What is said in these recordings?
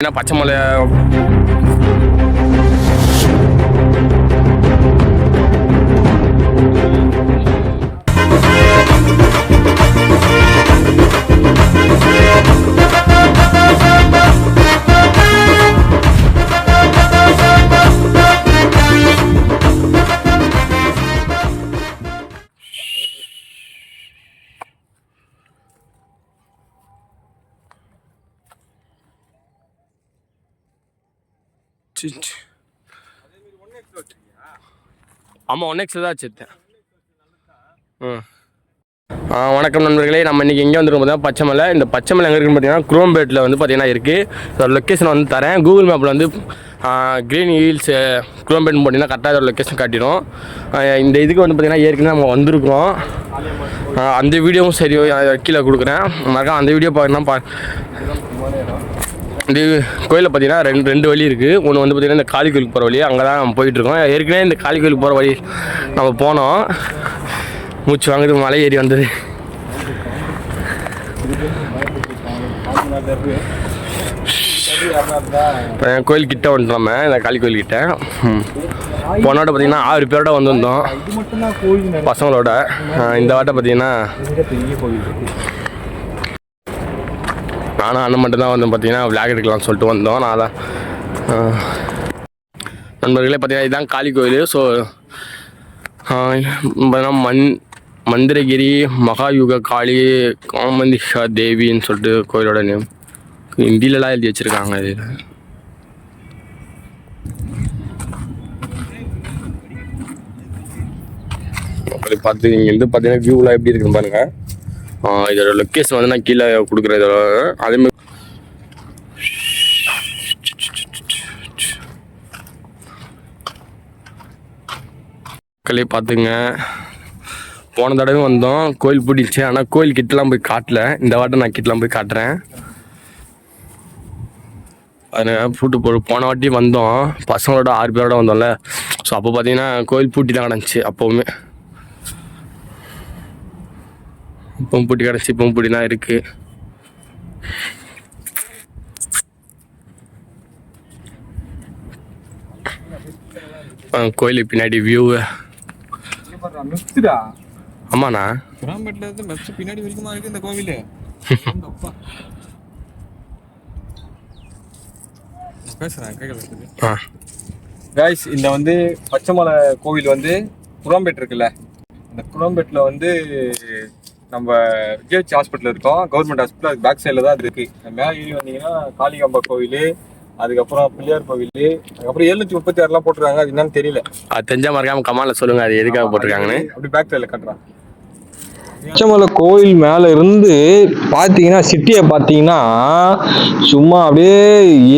ஏன்னா பச்சை மலை ஆமாம் 1x தான் வச்சுருந்தேன். வணக்கம் நண்பர்களே, நம்ம இன்றைக்கி எங்கே வந்துருக்கோம் பார்த்தீங்கன்னா பச்சைமலை. இந்த பச்சைமலை எங்கே இருக்குன்னு பார்த்தீங்கன்னா குரோம்பேட்டில் வந்து பார்த்தீங்கன்னா இருக்குது. அதோட லொக்கேஷன் வந்து தரேன். கூகுள் மேப்பில் வந்து க்ரீன் ஹில்ஸ் குரோம்பேட்னு போட்டிங்கன்னா கரெக்டாக அதோட லொக்கேஷன் காட்டிடும். இந்த இதுக்கு வந்து பார்த்திங்கன்னா ஏற்கனவே நம்ம வந்திருக்கோம். அந்த வீடியோவும் சரி கீழே கொடுக்குறேன், மறக்காம அந்த வீடியோ பார்க்கணும். இந்த கோயிலில் பார்த்தீங்கன்னா ரெண்டு வழி இருக்குது. ஒன்று வந்து பார்த்திங்கன்னா இந்த காளி கோயிலுக்கு போகிற வழி, அங்கே தான் நம்ம போயிட்டுருக்கோம். ஏற்கனவே இந்த காளி கோயிலுக்கு போகிற வழி நம்ம போனோம். மூச்சு வாங்குது, மலை ஏறி வந்தது. கோயில் கிட்ட வந்துட்டோம் நம்ம, இந்த காளி கோயில்கிட்ட. போனோட பார்த்தீங்கன்னா 6 பேரோட வந்திருந்தோம் பசங்களோட. இந்த வாட்டை பார்த்தீங்கன்னா நானும் அண்ணன் மட்டும் தான் வந்து பார்த்தீங்கன்னா விளாக் எடுக்கலாம்னு சொல்லிட்டு வந்தோம். நான் தான் நண்பர்களே பார்த்தீங்கன்னா இதுதான் காளி கோயில். ஸோ பார்த்தீங்கன்னா மந்திரகிரி மகாயுக காளி காமந்திஷா தேவின்னு சொல்லிட்டு கோயிலோட நேம் ஹிந்திலலாம் எழுதி வச்சுருக்காங்க. இது அப்படி பார்த்து இங்கேருந்து பார்த்தீங்கன்னா வியூலாம் எப்படி இருக்குன்னு பாருங்கள். இதோட லொக்கேஷன் வந்து நான் கீழே கொடுக்குறேன். இதோட அதேமாதிரி மக்களே பார்த்துங்க. போன தடவை வந்தோம், கோயில் பிடிச்சி, ஆனால் கோயில் கிட்டலாம் போய் காட்டல. இந்த வாட்டை நான் கிட்டலாம் போய் காட்டுறேன். அது போன வாட்டி வந்தோம் பசங்களோட 6 பேரோட வந்தோம்ல. ஸோ அப்போ பார்த்தீங்கன்னா கோயில் பூட்டி தான் கிடந்துச்சு. அப்போவுமே இப்பவும் பூட்டி கிடச்சி, இப்பவும் பூட்டி தான் இருக்குது. கோயிலுக்கு பின்னாடி வியூ. ஆமாண்ணா, பின்னாடி வரைக்குமா இருக்கு இந்த கோவில். கைஸ், இந்த வந்து பச்சைமலை கோவில் வந்து குரோம்பேட் இருக்குல்ல, இந்த குரோம்பேட்டில் வந்து நம்ம ஜிஹெச் ஹாஸ்பிட்டல் இருக்கோம், கவர்மெண்ட் ஹாஸ்பிட்டல். அதுக்கு பேக் சைடில் தான் அது இருக்குது. மேலே ஏறி வந்தீங்கன்னா காளிகாம்பா கோவில், அதுக்கப்புறம் பிள்ளையார் கோவில், அதுக்கப்புறம் 736 போட்டிருக்காங்க. அது என்னன்னு தெரியல, அது தெரிஞ்சா மறக்காம கமெண்ட்ல சொல்லுங்க அது எதுக்காக போட்டிருக்காங்கன்னு. அப்படி பேக் சைடில் காட்டுறான். பச்சைமலை கோயில் மேலே இருந்து பார்த்தீங்கன்னா சிட்டியை பார்த்தீங்கன்னா சும்மா அப்படியே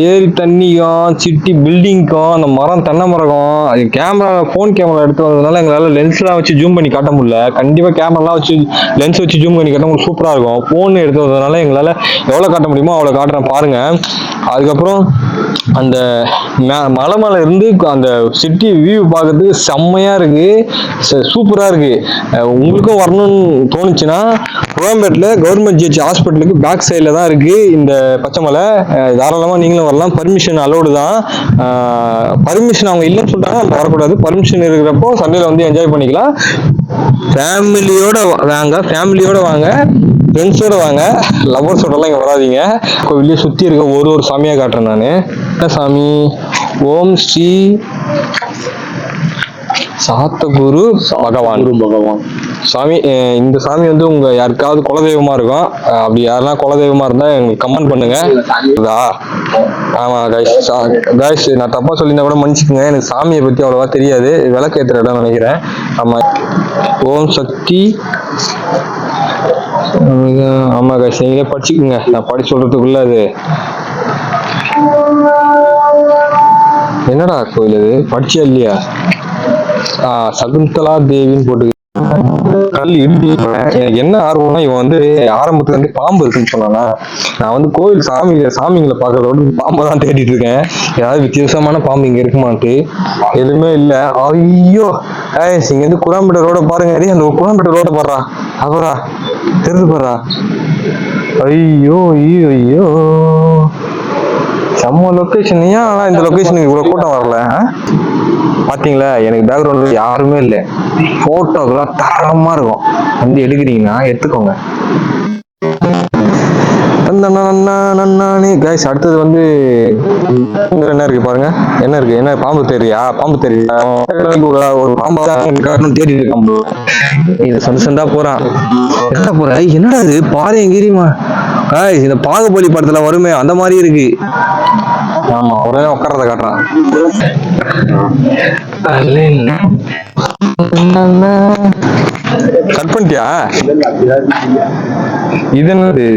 ஏரி தண்ணிக்கும் சிட்டி பில்டிங்க்கும் அந்த மரம் தென்னை மரம். அது ஃபோன் கேமரா எடுத்து வந்ததுனால எங்களால் லென்ஸ்லாம் வச்சு ஜூம் பண்ணி காட்ட முடியல. கண்டிப்பாக கேமராலாம் வச்சு லென்ஸ் வச்சு ஜூம் பண்ணி காட்ட உங்களுக்கு சூப்பராக இருக்கும். ஃபோன் எடுத்து வந்ததுனால எங்களால் எவ்வளோ காட்ட முடியுமோ அவ்வளோ காட்டுறேன் பாருங்கள். அதுக்கப்புறம் அந்த மலை மேலே இருந்து அந்த சிட்டி வியூ பார்க்கறதுக்கு செம்மையாக இருக்குது, சூப்பராக இருக்குது. உங்களுக்கும் வரணும்னு தோணுச்சுன்னா குரோம்பேட்டில் கவர்மெண்ட் ஜிஹெச் ஹாஸ்பிட்டலுக்கு பேக் சைடில் தான் இருக்குது இந்த பச்சைமலை. தாராளமாக நீங்களும் வரலாம். பர்மிஷன் அலோடு தான். பர்மிஷன் அவங்க இல்லைன்னு சொல்லிட்டாங்க, நம்ம வரக்கூடாது. பர்மிஷன் இருக்கிறப்போ சண்டேல வந்து என்ஜாய் பண்ணிக்கலாம். ஃபேமிலியோட வாங்க, ஃப்ரெண்ட்ஸோட வாங்க, லவ்வர்ஸோடலாம் இங்கே வராதிங்க. கோவிலே சுற்றி இருக்க ஒரு சாமியாக காட்டுறேன் நான். என்ன சாமி? ஓம் ஸ்ரீ சாத்தகுரு பகவான் சாமி. இந்த சாமி வந்து உங்க யாருக்காவது குலதெய்வமா இருக்கும். அப்படி யாரெல்லாம் குலதெய்வமா இருந்தா எங்களுக்கு கமெண்ட் பண்ணுங்க. ஆமா கைஸ், நான் தப்பா சொல்லியிருந்தா கூட மன்னிச்சுக்கோங்க. எனக்கு சாமியை பத்தி அவ்வளவா தெரியாது. விளக்கேத்துற இடம் நினைக்கிறேன். ஆமா, ஓம் சக்தி. ஆமா கைஸ், நீங்களே படிச்சுக்கோங்க, நான் படிச்சு சொல்றதுக்குள்ள. அது என்னடா கோயில் இது, படிச்சியா இல்லையா? சகுந்தலா தேவின்னு போட்டு கல் இடி. எனக்கு என்ன ஆர்வம்னா, இவன் வந்து ஆரம்பத்துல இருந்து பாம்பு இருக்குன்னு சொன்னானா, நான் வந்து கோயில் சாமிங்களை பாக்குறதோட பாம்பை தான் தேடிட்டு இருக்கேன். ஏதாவது வித்தியாசமான பாம்பு இங்க இருக்குமான்ட்டு. எதுவுமே இல்லை. ஐயோ இங்க இருந்து குராம்பேட்டை ரோட பாருங்க. அந்த குராம்பேட்டை ரோட பாடுறா, அவரா தெரிஞ்சு பாடுறா. ஐயோ ஐயோ ஐயோ, செம்ம லொக்கேஷன். ஏன் ஆனால் இந்த லொக்கேஷனுக்கு இவ்வளோ கூட்டம் வரல? பார்த்தீங்களா, எனக்கு பேக்ரவுண்டில் யாருமே இல்லை. ஃபோட்டோக்கெல்லாம் தரமாக இருக்கும். வந்து எடுக்கிறீங்கன்னா எடுத்துக்கோங்க. கைஸ், அடுத்தது வந்து என்ன இருக்கு பாருங்க. என்ன இருக்கு? என்ன பாம்பு தெரியா? பாம்பு தெரியா? ஒரு பாம்பு தேடி இருக்கு. இது சொந்தா போறான். என்ன போற? என்னடா இது? பாரு எங்கிரியுமா? கைஸ், இந்த பாகுபலி படத்துல வருமே அந்த மாதிரி இருக்கு. ஆமா, உடனே உட்காரத காட்டுறான். கட் பண்ணிட்டியா? இது என்னது?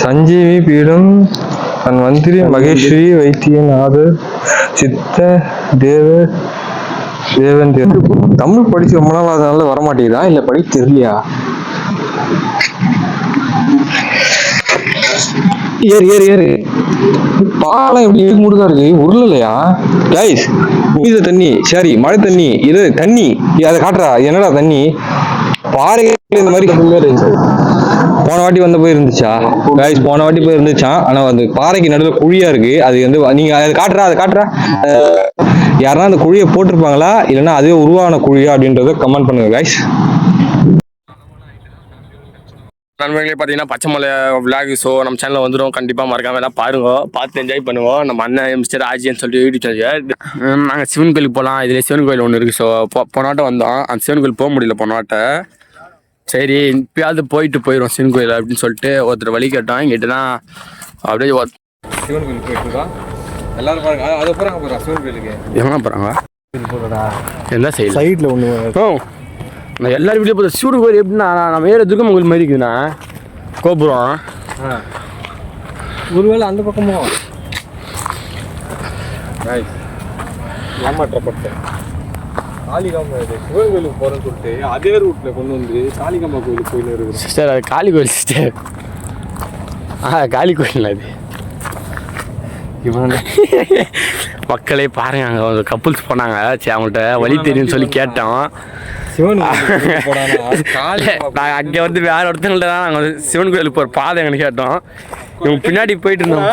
சஞ்சீவி பீடம், மந்திரி மகேஸ்வரி வைத்தியநாதர் சித்த தேவன். தமிழ் படிச்சு ரொம்ப நாள் அதனால வரமாட்டேங்குதா இல்ல படிக்க தெரியலையா? ஏறு பாலம் எப்படி மூடுதான் இருக்கு, உருளையா? கைஸ், மீத தண்ணி, சரி மழை தண்ணி, இது தண்ணி அதை காட்டுறா. என்னடா தண்ணி? பாருங்க, இந்த மாதிரி போன வாட்டி வந்த போய் இருந்துச்சா கைஸ்? போன வாட்டி போய் இருந்துச்சான். ஆனா அந்த பாறைக்கு நடுவில் குழியா இருக்கு. அது வந்து நீங்க அதை காட்டுறா யாருன்னா அந்த குழியை போட்டிருப்பாங்களா இல்லைன்னா அதுவே உருவான குழியா அப்படின்றத கமெண்ட் பண்ணுங்க கைஸ். நண்பர்களே, பார்த்தீங்கன்னா பச்சைமலை விளாக் ஷோ நம்ம சேனலில் வந்துடும். கண்டிப்பாக மறக்காம எல்லாம் பாருங்க, பார்த்து என்ஜாய் பண்ணுவோம். நம்ம அண்ணன் மிஸ்டர் ஆஜின்னு சொல்லிட்டு யூடியூப். நாங்கள் சிவன் கோயிலுக்கு போகலாம். இதில் சிவன் கோயில் ஒன்று இருக்குது. ஸோ போனாட்டம் வந்தோம். அந்த சிவன் கோயில் போக முடியல போனாட்ட. சரி, இப்பயாவது போயிடும் சிவன் கோயில் அப்படின்னு சொல்லிட்டு ஒருத்தர் வழி கேட்டோம். கேட்டுனா அப்படியே சிவன் கோயிலுக்கு போயிட்டு இருக்கோம். எல்லாரும் பாருங்க, அதை போகிறாங்க போகிறோம் சிவன் கோயிலுக்கு. எங்கே போகிறாங்க? எந்த சைடில் ஒன்று. நான் எல்லாரும் வீடியோ பார்த்து சிவன் கோயில் எப்படின்னா நம்ம வேறு துர்கம்மன் கோயில் மாதிரி இருக்குதுண்ணா கோபுரம். ஒருவேளை அந்த பக்கமும் ஏமாற்றப்பட்டேன். காளிகாம்பா சிவன் கோயிலுக்கு போகிறேன்னு சொல்லிட்டு அதே ரூட்டில் கொண்டு வந்து காளிகாம்பா கோயிலுக்கு போயின்னு இருக்குது. சிஸ்டர், அது காளி கோயில் சிஸ்டர். காளி கோயில் அது. மக்களே பாருங்க, அங்கே ஒரு கப்புள்ஸ் போனாங்க. சரி, அவங்கள்ட்ட வழி தெரியும்னு சொல்லி கேட்டோம். சிவன் நாங்கள் அங்கே வந்து வேற ஒருத்தங்கள்ட்ட தான் நாங்கள் வந்து சிவன் கோயிலுக்கு போகிற பாதை எங்களுக்கு கேட்டோம். இவங்க பின்னாடி போயிட்டு இருந்தோம்.